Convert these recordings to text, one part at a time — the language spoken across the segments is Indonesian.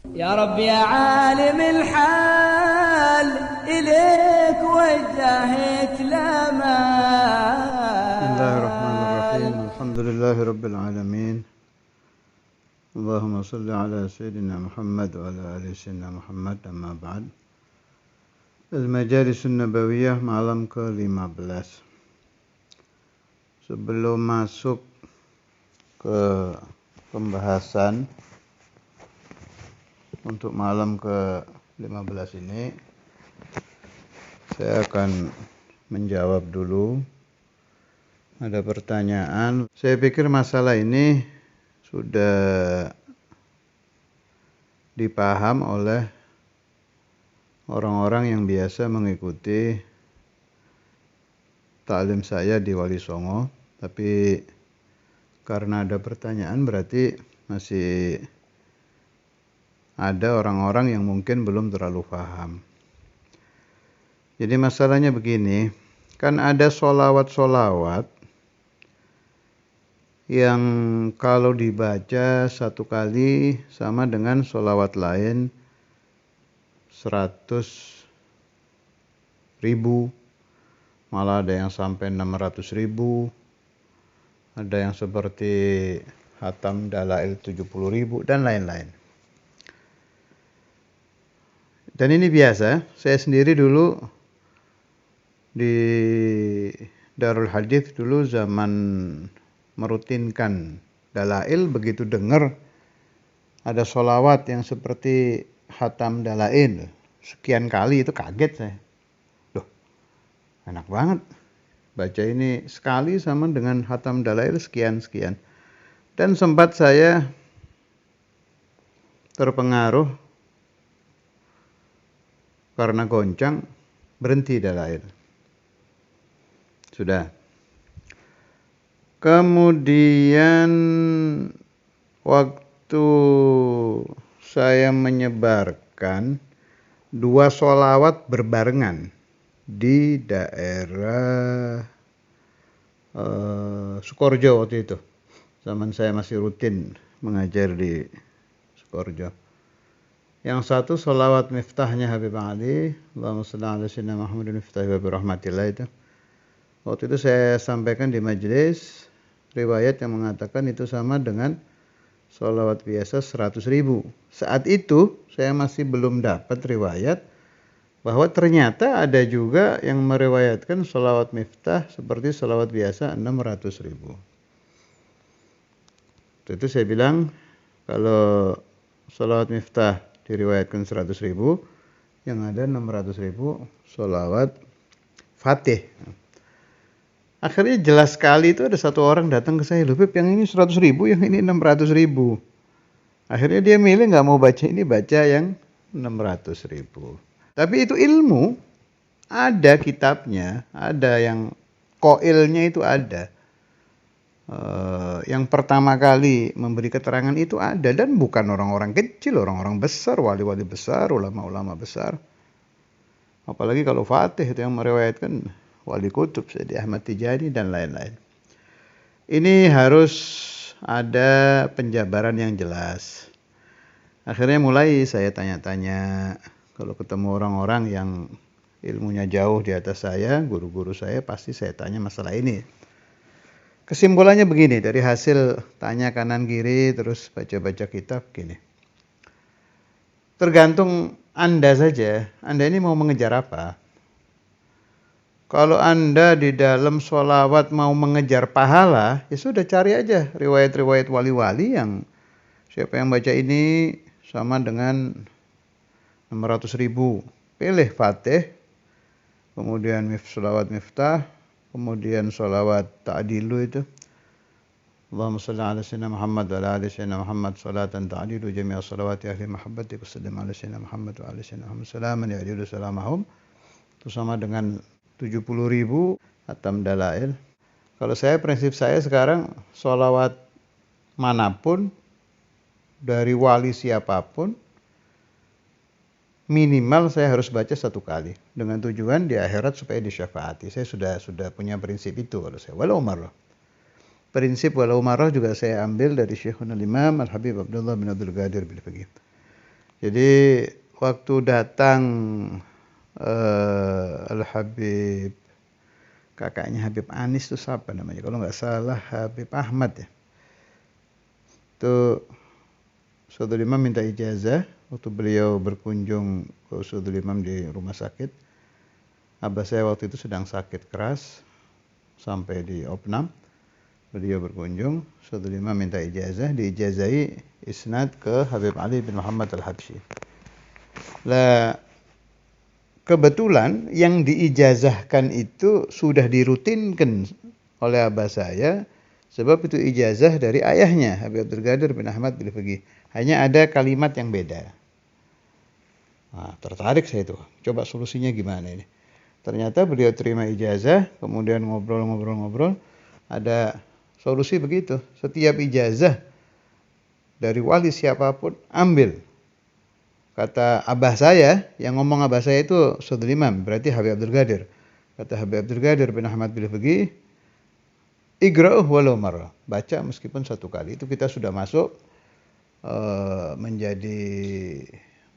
يا رب يا عالم الحال إليك وجهت بسم الله الرحمن الآمال. الرحيم. الحمد لله رب العالمين. اللهم صل على سيدنا محمد وعلى آل سيدنا Muhammad. Amma ba'd. Al-Majalis Nabawiyah malam ke-15. Sebelum masuk ke pembahasan untuk malam ke-15 ini, saya akan menjawab dulu. Ada pertanyaan. Saya pikir masalah ini sudah dipaham oleh orang-orang yang biasa mengikuti taklim saya di Wali Songo. Tapi karena ada pertanyaan berarti masih ada orang-orang yang mungkin belum terlalu paham. Jadi masalahnya begini, kan ada sholawat-sholawat yang kalau dibaca satu kali sama dengan sholawat lain 100.000, malah ada yang sampai 600.000, ada yang seperti Hatam Dalail 70.000 dan lain-lain. Dan ini biasa, saya sendiri dulu di Darul Hadits dulu zaman merutinkan Dalail, begitu dengar ada sholawat yang seperti Hatam Dalail sekian kali itu kaget saya. Loh, enak banget. Baca ini sekali sama dengan Hatam Dalail sekian-sekian. Dan sempat saya terpengaruh karena goncang, berhenti Dalail. Sudah. Kemudian waktu saya menyebarkan 2 sholawat berbarengan di daerah Sukoharjo waktu itu. Zaman saya masih rutin mengajar di Sukoharjo. Yang satu sholawat miftahnya Habib Ali, Allahumma shalli ala sayyidina Muhammadin miftah wa birahmatillah itu. Waktu itu saya sampaikan di majelis riwayat yang mengatakan itu sama dengan sholawat biasa 100.000. Saat itu saya masih belum dapat riwayat bahwa ternyata ada juga yang meriwayatkan sholawat miftah seperti sholawat biasa 600.000. Itu saya bilang kalau sholawat miftah diriwayatkan 100.000, yang ada 600.000 sholawat fatih. Akhirnya jelas sekali itu ada satu orang datang ke saya, Beb, yang ini 100.000, yang ini 600.000. Akhirnya dia milih nggak mau baca ini, baca yang 600.000. Tapi itu ilmu, ada kitabnya, ada yang koilnya itu ada. Yang pertama kali memberi keterangan itu ada, dan bukan orang-orang kecil, orang-orang besar, wali-wali besar, ulama-ulama besar. Apalagi kalau Fatih itu yang meriwayatkan Wali Kutub, Sayyidi Ahmad Tijani dan lain-lain. Ini harus ada penjabaran yang jelas. Akhirnya mulai saya tanya-tanya, kalau ketemu orang-orang yang ilmunya jauh di atas saya, guru-guru saya, pasti saya tanya masalah ini. Kesimpulannya begini, dari hasil tanya kanan kiri terus baca-baca kitab gini. Tergantung Anda saja, Anda ini mau mengejar apa. Kalau Anda di dalam sholawat mau mengejar pahala, ya sudah cari aja riwayat-riwayat wali-wali yang siapa yang baca ini sama dengan 600.000. Pilih Fatih, kemudian sholawat miftah, kemudian sholawat ta'dilu itu. Allahumma salli ala sayyidina Muhammad wa ala ali sayyidina Muhammad salatan ta'dilu jami'a sholawati ahli mahabbatik wa sallim ala sayyidina Muhammad wa ala sayyidina Muhammad salaman ya'dilu salamahum. Itu sama dengan 70.000 Hatam Dalail. Kalau saya, prinsip saya sekarang, sholawat manapun, dari wali siapapun, minimal saya harus baca satu kali. Dengan tujuan di akhirat supaya disyafaati. Saya sudah punya prinsip itu kalau saya. Walau marah. Prinsip walau marah juga saya ambil dari Syekhuna Imam Al-Habib Abdullah bin Abdul Qadir bin Faqih. Jadi waktu datang Al-Habib, kakaknya Habib Anis itu siapa namanya? Kalau nggak salah Habib Ahmad ya. Itu Ustadzul Imam minta ijazah waktu beliau berkunjung ke Ustadzul Imam di rumah sakit. Abah saya waktu itu sedang sakit keras sampai di opnam. Beliau berkunjung, Ustadzul Imam minta ijazah, diijazahi isnad ke Habib Ali bin Muhammad Al-Habsyi. Lah kebetulan yang diijazahkan itu sudah dirutinkan oleh abah saya, sebab itu ijazah dari ayahnya Habib Abdul Qadir bin Ahmad bin Fiqih. Hanya ada kalimat yang beda. Nah, tertarik saya itu. Coba solusinya gimana ini? Ternyata beliau terima ijazah, kemudian ngobrol-ngobrol, ada solusi begitu. Setiap ijazah dari wali siapapun ambil. Kata abah saya, yang ngomong abah saya itu Ustadzul Imam, berarti Habib Abdul Qadir. Kata Habib Abdul Qadir bin Ahmad bin Fiqih, igra'uh walau marrah. Baca meskipun satu kali. Itu kita sudah masuk menjadi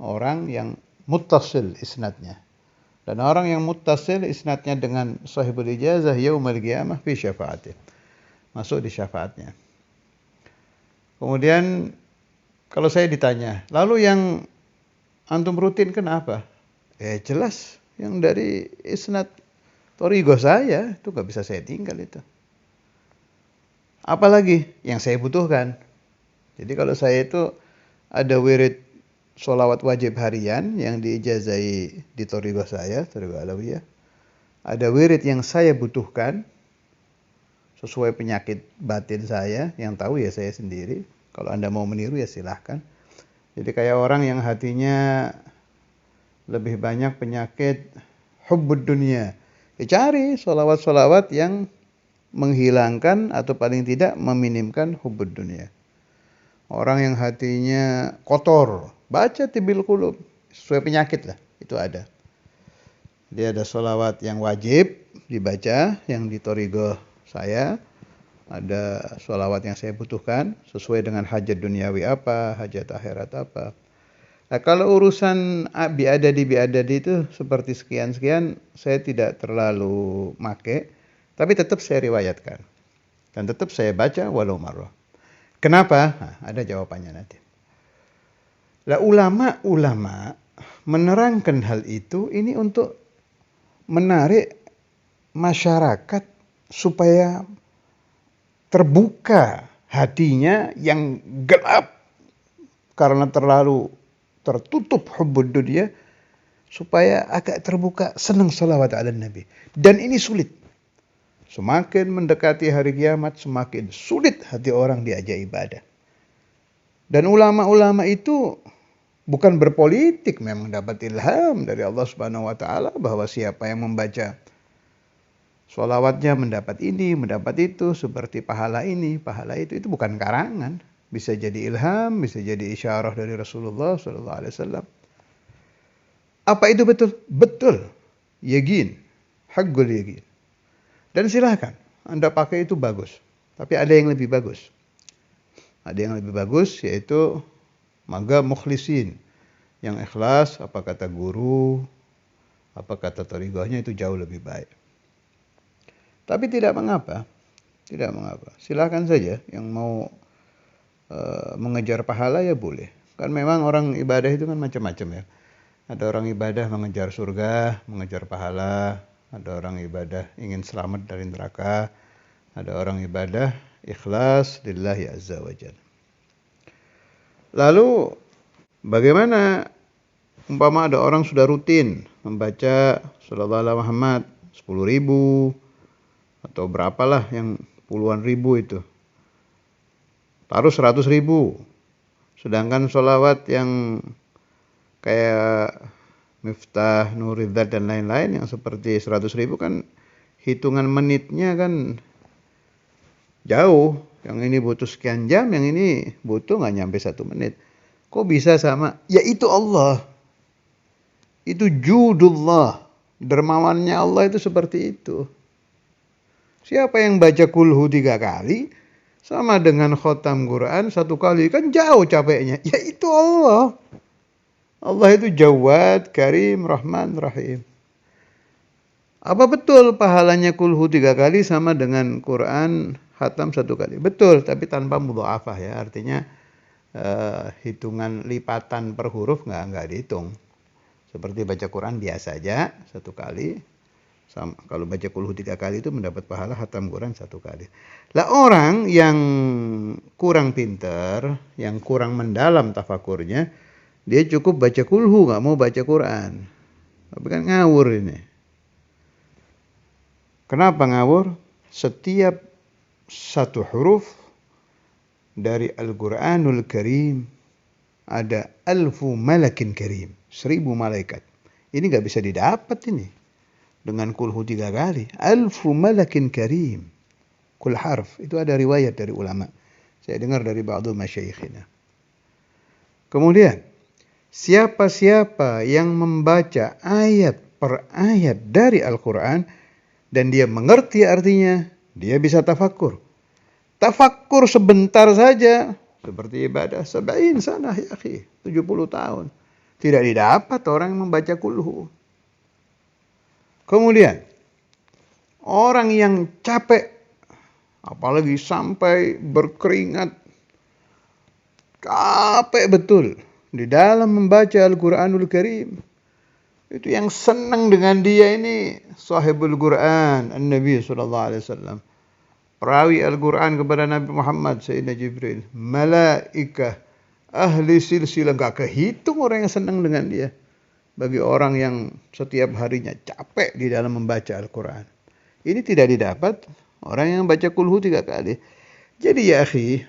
orang yang muttasil isnadnya. Dan orang yang muttasil isnadnya dengan sahibul ijazah yaumul qiyamah fi syafaatih. Masuk di syafaatnya. Kemudian kalau saya ditanya, lalu yang antum rutin kenapa? Jelas yang dari isnad Thoriqah saya itu gak bisa saya tinggal itu. Apalagi yang saya butuhkan. Jadi kalau saya itu ada wirid sholawat wajib harian yang diijazahi di Thoriqah saya, Thoriqah Alawiyah. Ada wirid yang saya butuhkan sesuai penyakit batin saya, yang tahu ya saya sendiri. Kalau Anda mau meniru ya silahkan. Jadi kayak orang yang hatinya lebih banyak penyakit hubbud dunia. Cari sholawat-sholawat yang menghilangkan atau paling tidak meminimkan hubbud dunia. Orang yang hatinya kotor, baca Tibil Qulub, sesuai penyakit lah, itu ada. Dia ada sholawat yang wajib dibaca, yang di Thoriqah saya. Ada sholawat yang saya butuhkan, sesuai dengan hajat duniawi apa, hajat akhirat apa. Nah, kalau urusan biadadi itu seperti sekian-sekian, saya tidak terlalu make, tapi tetap saya riwayatkan. Dan tetap saya baca walau marrah. Kenapa? Nah, ada jawabannya nanti. Lah ulama-ulama menerangkan hal itu ini untuk menarik masyarakat supaya terbuka hatinya yang gelap karena terlalu tertutup hubbud dunia, supaya agak terbuka senang salawat ala Nabi. Dan ini sulit. Semakin mendekati hari kiamat, semakin sulit hati orang diajak ibadah. Dan ulama-ulama itu bukan berpolitik, memang dapat ilham dari Allah Subhanahu wa taala bahwa siapa yang membaca sholawatnya mendapat ini, mendapat itu, seperti pahala ini, pahala itu bukan karangan. Bisa jadi ilham, bisa jadi isyarah dari Rasulullah SAW. Apa itu betul? Betul. Yakin. Haqqul yakin. Dan silakan, Anda pakai itu bagus. Tapi ada yang lebih bagus. Ada yang lebih bagus, yaitu maga mukhlisin. Yang ikhlas, apa kata guru, apa kata thariqahnya, itu jauh lebih baik. Tapi tidak mengapa. Tidak mengapa. Silakan saja yang mau mengejar pahala ya boleh. Kan memang orang ibadah itu kan macam-macam ya. Ada orang ibadah mengejar surga, mengejar pahala. Ada orang ibadah ingin selamat dari neraka. Ada orang ibadah ikhlas lillahi azza wa jalla. Lalu bagaimana umpama ada orang sudah rutin membaca sallallahu alaihi Muhammad 10.000 atau berapalah yang puluhan ribu itu. Taruh 100.000. Sedangkan sholawat yang kayak Miftah, Nuridzat dan lain-lain yang seperti 100.000 kan hitungan menitnya kan jauh. Yang ini butuh sekian jam, yang ini butuh nggak nyampe 1 menit. Kok bisa sama? Ya itu Allah. Itu judullah. Dermawannya Allah itu seperti itu. Siapa yang baca kulhu 3 kali sama dengan khotam Quran 1 kali, kan jauh capeknya. Ya itu Allah. Allah itu Jawad, Karim, Rahman, Rahim. Apa betul pahalanya kulhu 3 kali sama dengan Quran khatam 1 kali? Betul, tapi tanpa mudha'afah ya. Artinya hitungan lipatan per huruf nggak dihitung. Seperti baca Quran biasa aja 1 kali. Sama, kalau baca kulhu 3 kali itu mendapat pahala khatam Quran 1 kali. Lah orang yang kurang pinter, yang kurang mendalam tafakurnya, dia cukup baca kulhu, nggak mau baca Quran. Tapi kan ngawur ini. Kenapa ngawur? Setiap 1 huruf dari Al-Quranul Karim ada 1000 malakin karim, 1000 malaikat. Ini nggak bisa didapat ini dengan kulhu 3 kali. 1000 malakin karim. Kul harf. Itu ada riwayat dari ulama. Saya dengar dari ba'du masyayikhina. Kemudian, siapa-siapa yang membaca ayat per ayat dari Al-Quran dan dia mengerti artinya, dia bisa tafakur. Tafakur sebentar saja, seperti ibadah 70 sanah ya akhi, 70 tahun. Tidak didapat orang yang membaca kulhu. Kemudian, orang yang capek, apalagi sampai berkeringat, capek betul di dalam membaca Al-Quranul Karim. Itu yang senang dengan dia ini sahibul Quran, An-Nabi SAW. Perawi Al-Quran kepada Nabi Muhammad, Sayyidina Jibril. Malaikah, ahli silsilah, gak kehitung orang yang senang dengan dia. Bagi orang yang setiap harinya capek di dalam membaca Al-Quran. Ini tidak didapat orang yang baca kulhu 3 kali. Jadi ya akhi,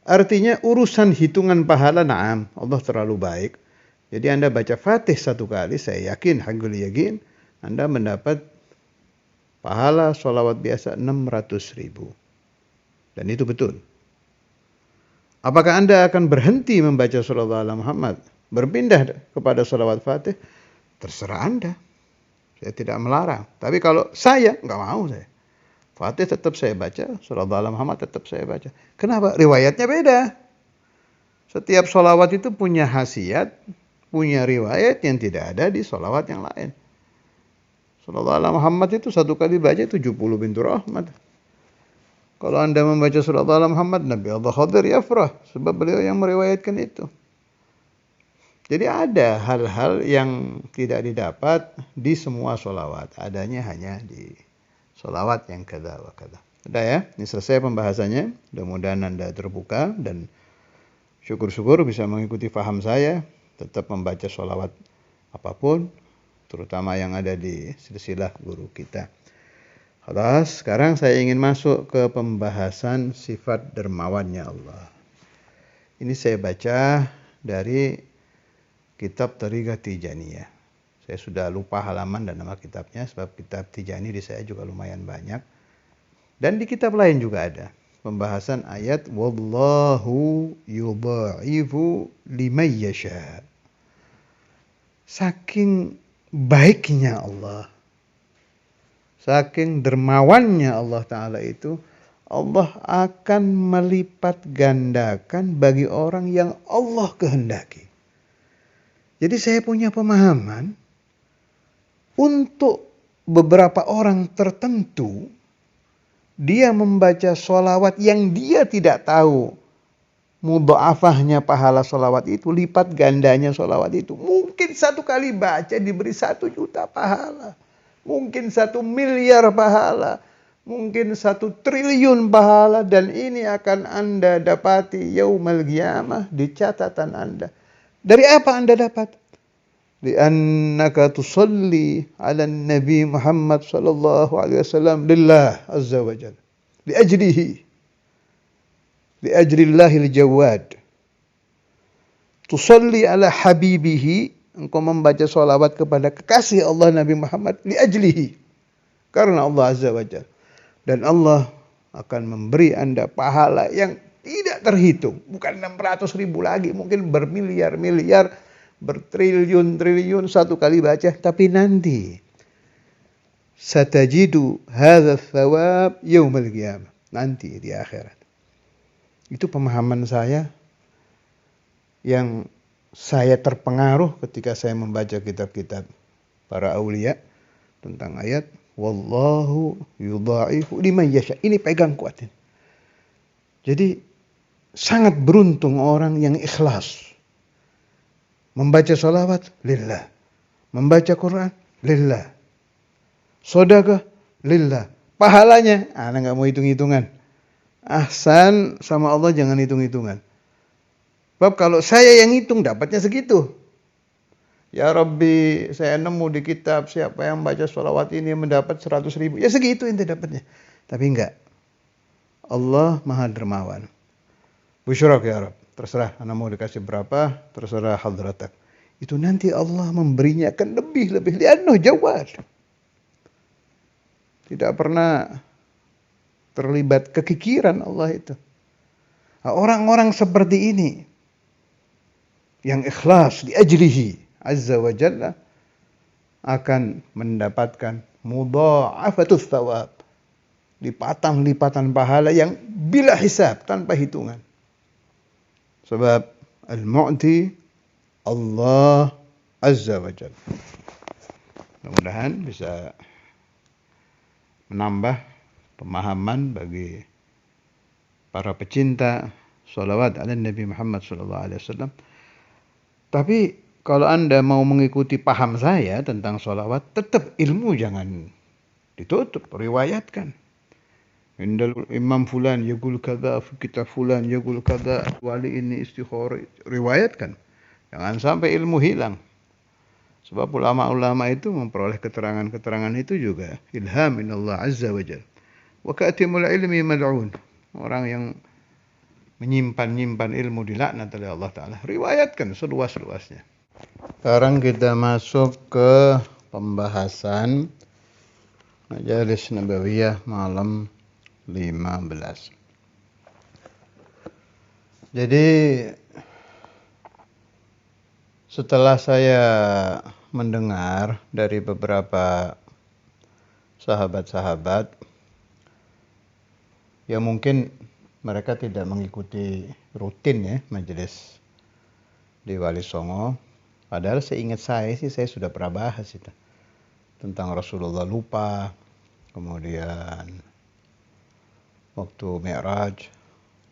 artinya urusan hitungan pahala, na'am, Allah terlalu baik. Jadi Anda baca Fatih 1 kali, saya yakin, haqqul yakin, Anda mendapat pahala sholawat biasa 600.000. Dan itu betul. Apakah Anda akan berhenti membaca sholawat ala Muhammad, berpindah kepada sholawat Fatih? Terserah Anda. Saya tidak melarang. Tapi kalau saya, nggak mau saya. Fatih tetap saya baca, sholawat ala Muhammad tetap saya baca. Kenapa? Riwayatnya beda. Setiap sholawat itu punya khasiat, punya riwayat yang tidak ada di sholawat yang lain. Sholawat ala Muhammad itu 1 kali baca 70 pintu rahmat. Kalau Anda membaca sholawat ala Muhammad, Nabi Allah Khadir yafrah. Sebab beliau yang meriwayatkan itu. Jadi ada hal-hal yang tidak didapat di semua sholawat. Adanya hanya di sholawat yang kada wa kada. Sudah ya, ini selesai pembahasannya. Mudah-mudahan Anda terbuka dan syukur-syukur bisa mengikuti faham saya. Tetap membaca sholawat apapun, terutama yang ada di silsilah guru kita. Khalas, sekarang saya ingin masuk ke pembahasan sifat dermawannya Allah. Ini saya baca dari kitab Thariqah Tijaniyah. Saya sudah lupa halaman dan nama kitabnya, sebab kitab Tijani di saya juga lumayan banyak. Dan di kitab lain juga ada pembahasan ayat wallahu yudha'ifu liman yasha. Saking baiknya Allah, saking dermawannya Allah Ta'ala itu, Allah akan melipat gandakan bagi orang yang Allah kehendaki. Jadi saya punya pemahaman, untuk beberapa orang tertentu, dia membaca sholawat yang dia tidak tahu mudha'afahnya pahala sholawat itu, lipat gandanya sholawat itu. Mungkin 1 kali baca diberi 1 juta pahala. Mungkin 1 miliar pahala. Mungkin 1 triliun pahala. Dan ini akan Anda dapati yaumal qiyamah di catatan Anda. Dari apa Anda dapat? Li'annaka tusalli ala Nabi Muhammad sallallahu alaihi wasallam lillah azza wa jalla. Liajlihi. Liajlillahil jawad. Tusalli ala habibihi. Engkau membaca sholawat kepada kekasih Allah Nabi Muhammad. Liajlihi. Karena Allah azza wa jalla. Dan Allah akan memberi Anda pahala yang tidak terhitung. Bukan 600.000 lagi. Mungkin bermiliar-miliar, bertriliun-triliun 1 kali baca. Tapi nanti satajidu hadza thawab yaumal qiyamah. Nanti di akhirat. Itu pemahaman saya yang saya terpengaruh ketika saya membaca kitab-kitab para aulia tentang ayat wallahu yudha'ifu liman yasha. Ini pegang kuat ini. Jadi sangat beruntung orang yang ikhlas. Membaca sholawat lillah. Membaca Quran lillah. Sedekah lillah. Pahalanya, ana nggak mau hitung-hitungan. Ahsan sama Allah jangan hitung-hitungan. Sebab kalau saya yang hitung dapatnya segitu. Ya Rabbi, saya nemu di kitab siapa yang baca sholawat ini mendapat 100.000. Ya segitu ente dapatnya. Tapi enggak. Allah Maha Dermawan. Busyrak ya Rabb. Terserah anak mau dikasih berapa, terserah hadratak. Itu nanti Allah memberinya akan lebih-lebih. Lianno jawad. Tidak pernah terlibat kekikiran Allah itu. Nah, orang-orang seperti ini yang ikhlas di ajlihi azza wa jalla akan mendapatkan mudha'afatus thawab. Lipatan-lipatan pahala yang bila hisab, tanpa hitungan. Sebab al-mu'ti Allah azza wa jalla. Mudah-mudahan bisa menambah pemahaman bagi para pecinta sholawat ala Nabi Muhammad SAW. Tapi kalau Anda mau mengikuti paham saya tentang sholawat, tetap ilmu jangan ditutup, riwayatkan. Indal Imam Fulan yaqul kadza, kitab Fulan yaqul kadza, wali ini istikharah, riwayatkan. Jangan sampai ilmu hilang. Sebab ulama-ulama itu memperoleh keterangan-keterangan itu juga ilham minallah azza wa jalla. Wa katimul ilmi mal'un. Orang yang menyimpan ilmu dilaknat oleh Allah Ta'ala. Riwayatkan seluas-luasnya. Sekarang kita masuk ke pembahasan Majalis Nabawiyah malam 15. Jadi setelah saya mendengar dari beberapa sahabat-sahabat, ya mungkin mereka tidak mengikuti rutin ya majelis di Wali Songo. Padahal seingat saya sih saya sudah pernah bahas itu. Tentang Rasulullah lupa, kemudian waktu Mi'raj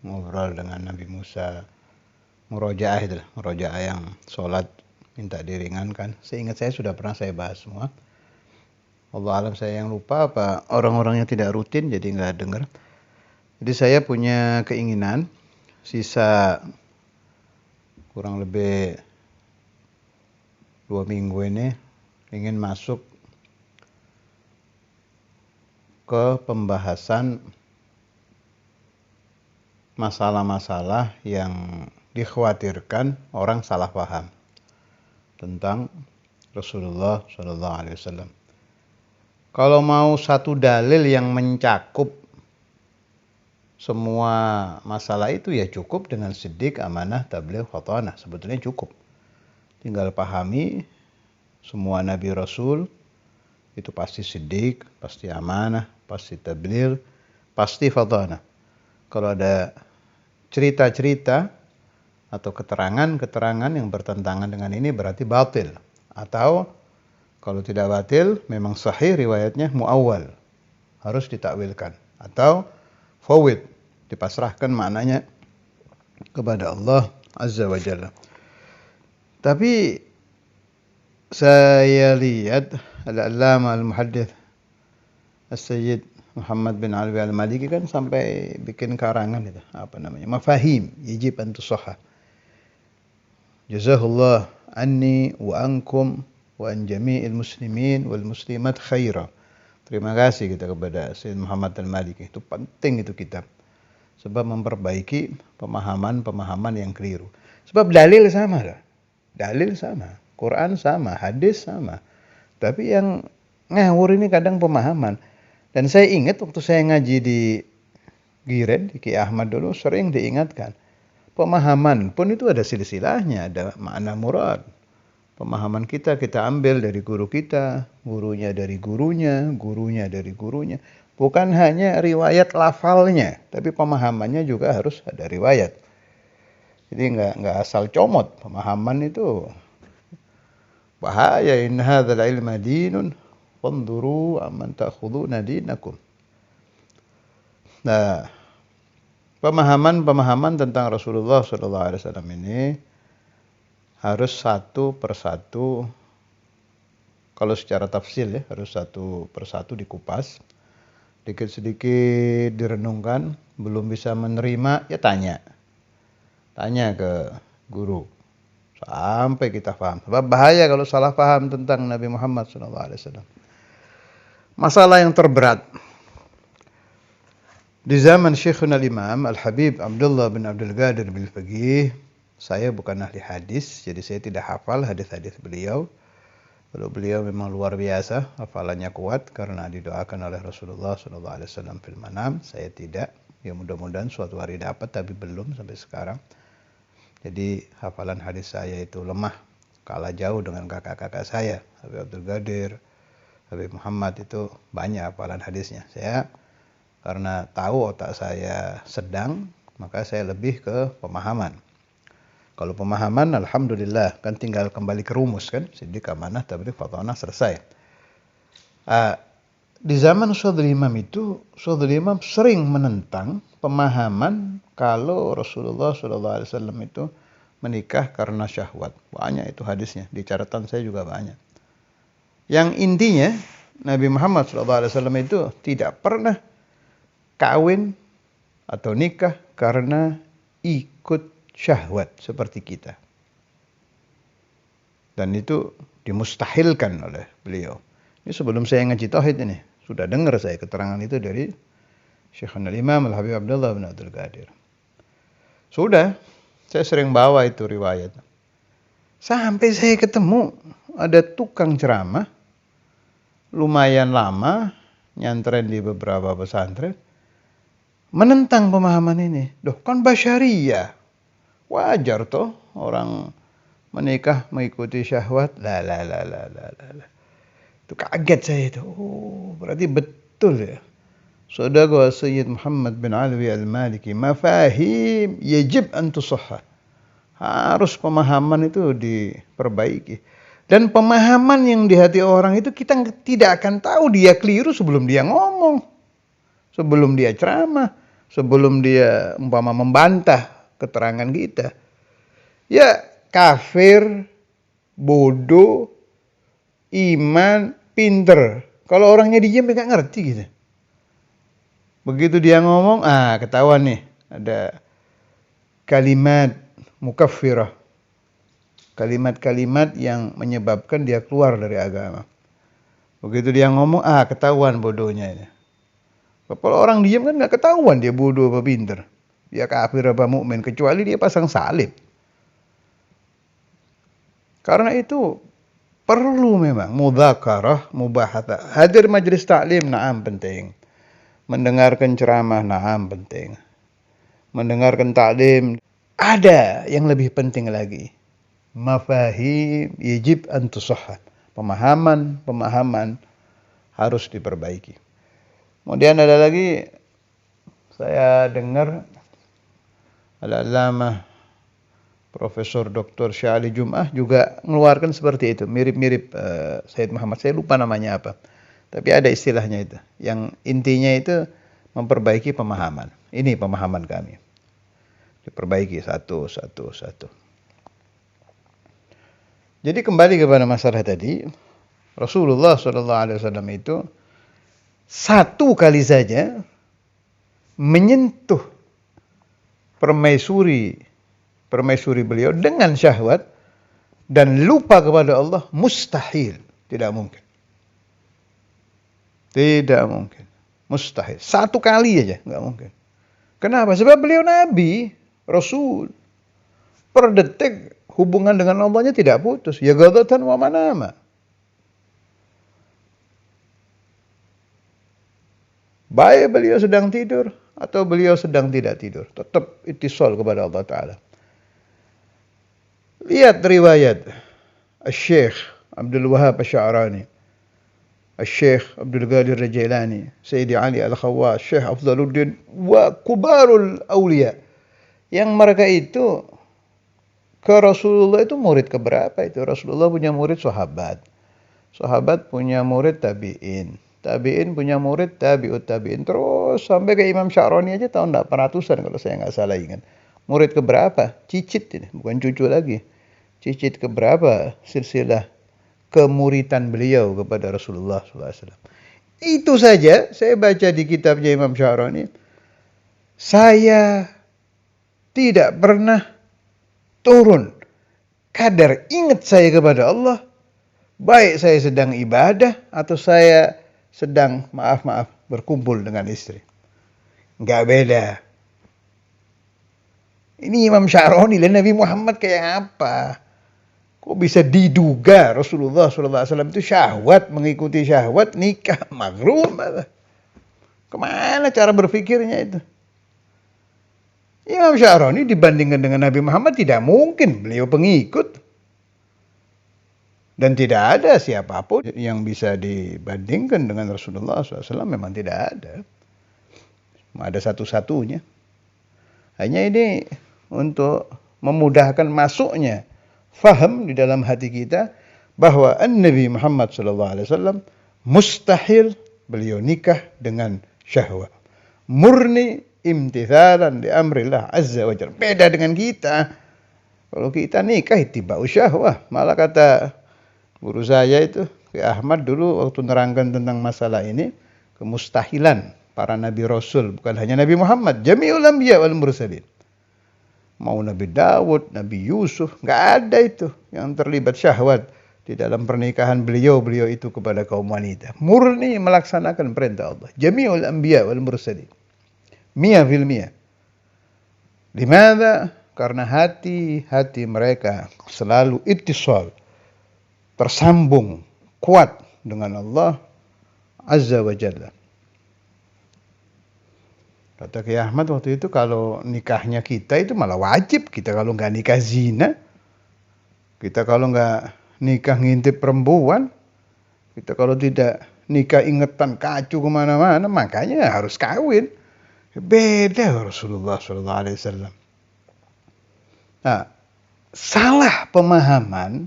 ngobrol dengan Nabi Musa, murojaah yang sholat minta diringankan. Seingat saya sudah pernah saya bahas semua. Allah alam saya yang lupa apa orang-orangnya tidak rutin jadi nggak dengar. Jadi saya punya keinginan sisa kurang lebih 2 minggu ini ingin masuk ke pembahasan masalah-masalah yang dikhawatirkan orang salah paham tentang Rasulullah SAW. Kalau mau satu dalil yang mencakup semua masalah itu ya cukup dengan siddiq, amanah, tabligh, khatanah. Sebetulnya cukup. Tinggal pahami semua Nabi Rasul itu pasti siddiq, pasti amanah, pasti tabligh, pasti khatanah. Kalau ada cerita-cerita atau keterangan-keterangan yang bertentangan dengan ini berarti batil. Atau kalau tidak batil memang sahih riwayatnya muawwal. Harus ditakwilkan. Atau fawwid, dipasrahkan maknanya kepada Allah Azza wa Jalla. Tapi saya lihat Al-Allamah Al-Muhaddits As-Sayyid Muhammad bin Alwi Al-Maliki kan sampai bikin karangan itu, Mafahim yajib an tusahhah. Jazahullah anni wa ankum wa an jami'il muslimin wal muslimat khaira. Terima kasih kita kepada Sayyid Muhammad Al-Maliki. Itu penting itu kitab. Sebab memperbaiki pemahaman-pemahaman yang keliru. Sebab dalil sama. Dalil sama, Quran sama, hadis sama. Tapi yang ngawur ini kadang pemahaman. Dan saya ingat waktu saya ngaji di Gired, di Ki Ahmad dulu sering diingatkan. Pemahaman pun itu ada silsilahnya, ada makna murad. Pemahaman kita ambil dari guru kita, gurunya dari gurunya, gurunya dari gurunya. Bukan hanya riwayat lafalnya, tapi pemahamannya juga harus ada riwayat. Jadi nggak asal comot. Pemahaman itu bahaya. In hadzal ilma dinun fanzuru amman ta'khuduna dinakum. Nah, pemahaman tentang Rasulullah SAW ini harus satu persatu. Kalau secara tafsir ya, harus satu persatu dikupas. Sedikit-sedikit direnungkan, belum bisa menerima, ya tanya. Tanya ke guru. Sampai kita paham. Sebab bahaya kalau salah paham tentang Nabi Muhammad SAW. Masalah yang terberat. Di zaman Syekhuna Imam Al-Habib Abdullah bin Abdul Qadir Bil-Faqih, saya bukan ahli hadis, jadi saya tidak hafal hadis-hadis beliau. Kalau beliau memang luar biasa, hafalannya kuat karena didoakan oleh Rasulullah SAW fil manam. Saya tidak. Ya mudah-mudahan suatu hari dapat, tapi belum sampai sekarang. Jadi hafalan hadis saya itu lemah, kalah jauh dengan kakak-kakak saya. Habib Abdul Qadir, Habib Muhammad itu banyak hafalan hadisnya. Saya karena tahu otak saya sedang, maka saya lebih ke pemahaman. Kalau pemahaman, alhamdulillah, kan tinggal kembali ke rumus kan. Siddiq, amanah, tabligh, fatanah, selesai. Di zaman Ustadzul Imam itu, Ustadzul Imam sering menentang pemahaman kalau Rasulullah SAW itu menikah karena syahwat. Banyak itu hadisnya, di catatan saya juga banyak. Yang intinya, Nabi Muhammad SAW itu tidak pernah kawin atau nikah karena ikut syahwat seperti kita. Dan itu dimustahilkan oleh beliau. Ini sebelum saya ngaji tauhid ini, sudah dengar saya keterangan itu dari Syekhul Imam Al-Habib Abdullah bin Abdul Qadir. Sudah, saya sering bawa itu riwayat. Sampai saya ketemu ada tukang ceramah, lumayan lama, nyantren di beberapa pesantren, menentang pemahaman ini. Doh, kan basyariyah. Wajar toh orang menikah mengikuti syahwat. La. Itu kaget saya itu. Oh, berarti betul ya. Sadaqa Sayyid Muhammad bin Alwi Al-Maliki. Mafahim yajib an tusahhah. Harus pemahaman itu diperbaiki. Dan pemahaman yang di hati orang itu kita tidak akan tahu dia keliru sebelum dia ngomong. Sebelum dia ceramah. Sebelum dia umpama membantah keterangan kita. Ya, kafir, bodoh, iman, pinter. Kalau orangnya diam nggak ngerti gitu. Begitu dia ngomong, ketahuan nih ada kalimat mukaffirah. Kalimat-kalimat yang menyebabkan dia keluar dari agama. Begitu dia ngomong, ketahuan bodohnya ini. Kalau orang diam kan nggak ketahuan dia bodoh apa pinter. Dia kafir apa mukmin, kecuali dia pasang salib. Karena itu perlu memang mudzakarah, mubahatsah. Hadir majelis taklim, na'am penting. Mendengarkan ceramah, na'am penting. Mendengarkan taklim, ada yang lebih penting lagi. Mafahim yajib an tusahhah. Pemahaman harus diperbaiki. Kemudian ada lagi, saya dengar Al-Allamah Profesor Dr. Syahli Jum'ah juga mengeluarkan seperti itu. Mirip-mirip Sayyid Muhammad. Saya lupa namanya apa. Tapi ada istilahnya itu. Yang intinya itu memperbaiki pemahaman. Ini pemahaman kami. Diperbaiki satu. Jadi kembali kepada masalah tadi. Rasulullah SAW itu satu kali saja menyentuh permaisuri beliau dengan syahwat dan lupa kepada Allah, mustahil, tidak mungkin. Mustahil. Satu kali aja, nggak mungkin. Kenapa? Sebab beliau Nabi, Rasul. Per detik hubungan dengan Allahnya tidak putus. Ya ghadatan wa manama. Baik beliau sedang tidur atau beliau sedang tidak tidur, tetap ittisal kepada Allah Ta'ala. Lihat riwayat Al-Syekh Abdul Wahab Al-Sya'rani, Al-Syekh Abdul Qadir Al-Jailani, Sayyidi Ali Al-Khawwas, Syekh Afdaluddin wa kubarul awliya. Yang mereka itu ke Rasulullah itu murid keberapa itu? Rasulullah punya murid sahabat. Sahabat punya murid tabi'in. Tabi'in punya murid tabi'ut tabi'in. Terus sampai ke Imam Sya'rani aja tahun 800-an kalau saya nggak salah ingat. Murid keberapa? Cicit ini, bukan cucu lagi. Cicit keberapa silsilah kemuritan beliau kepada Rasulullah SAW. Itu saja saya baca di kitabnya Imam Sya'rani. Saya tidak pernah turun kadar ingat saya kepada Allah, baik saya sedang ibadah atau saya sedang berkumpul dengan istri. Nggak beda. Ini Imam Sya'rani dan Nabi Muhammad kayak apa? Kok bisa diduga Rasulullah SAW itu syahwat, mengikuti syahwat, nikah, maghrur. Kemana cara berpikirnya itu? Imam Sya'rani dibandingkan dengan Nabi Muhammad tidak mungkin, beliau pengikut. Dan tidak ada siapapun yang bisa dibandingkan dengan Rasulullah SAW, memang tidak ada. Ada satu-satunya. Hanya ini untuk memudahkan masuknya faham di dalam hati kita bahwa Nabi Muhammad SAW mustahil beliau nikah dengan syahwat. Murni imtithalan di amrillah azza wa jalla. Beda dengan kita. Kalau kita nikah ittiba'u syahwah. Malah kata guru saya itu, Ki Ahmad dulu waktu nerangkan tentang masalah ini, kemustahilan para nabi rasul, bukan hanya Nabi Muhammad, jami'ul anbiya wal mursalin. Mau Nabi Dawud, Nabi Yusuf, nggak ada itu yang terlibat syahwat di dalam pernikahan beliau itu kepada kaum wanita. Murni melaksanakan perintah Allah. Jami'ul anbiya wal mursalin. 100%. Dimana? Karena hati mereka selalu ittisal, tersambung kuat dengan Allah Azza wa Jalla. Kata Ki Ahmad waktu itu kalau nikahnya kita itu malah wajib. Kita kalau nggak nikah zina, kita kalau nggak nikah ngintip perempuan, kita kalau tidak nikah ingetan kacu kemana-mana, makanya harus kawin. Beda Rasulullah SAW. Nah, salah pemahaman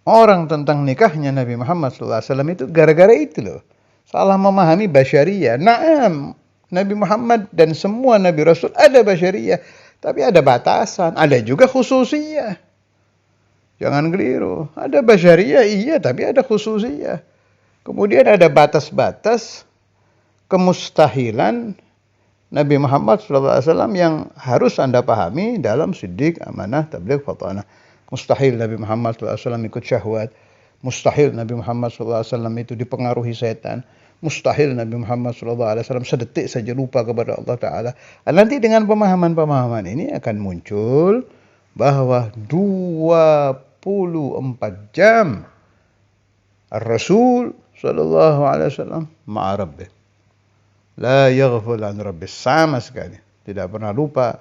orang tentang nikahnya Nabi Muhammad SAW itu gara-gara itu loh. Salah memahami basyariyah. Naam, Nabi Muhammad dan semua Nabi Rasul ada basyariyah. Tapi ada batasan. Ada juga khususiyah. Jangan keliru. Ada basyariyah iya, tapi ada khususiyah. Kemudian ada batas-batas kemustahilan Nabi Muhammad SAW yang harus Anda pahami dalam siddiq, amanah, tabligh, fatanah. Mustahil Nabi Muhammad SAW ikut syahwat. Mustahil Nabi Muhammad SAW itu dipengaruhi setan. Mustahil Nabi Muhammad SAW sedetik saja lupa kepada Allah Ta'ala. Nanti dengan pemahaman-pemahaman ini akan muncul bahwa 24 jam Rasul SAW ma'a Rabbih. La yaghful an Rabbih. Sama sekali. Tidak pernah lupa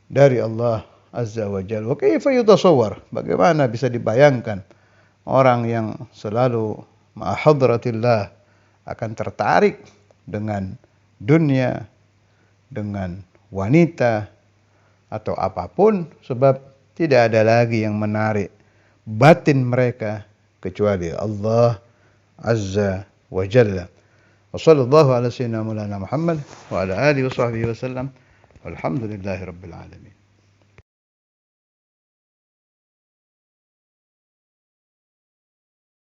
dari Allah Azza wa Jalla. Wa kaifa yutasawwar? Bagaimana bisa dibayangkan orang yang selalu ma'a hadratillah akan tertarik dengan dunia, dengan wanita, atau apapun, sebab tidak ada lagi yang menarik batin mereka kecuali Allah Azza wa Jalla. Wa sallallahu ala sayyidina Maulana Muhammad wa ala alihi wa sahbihi wa sallam. Walhamdulillahi rabbil alamin.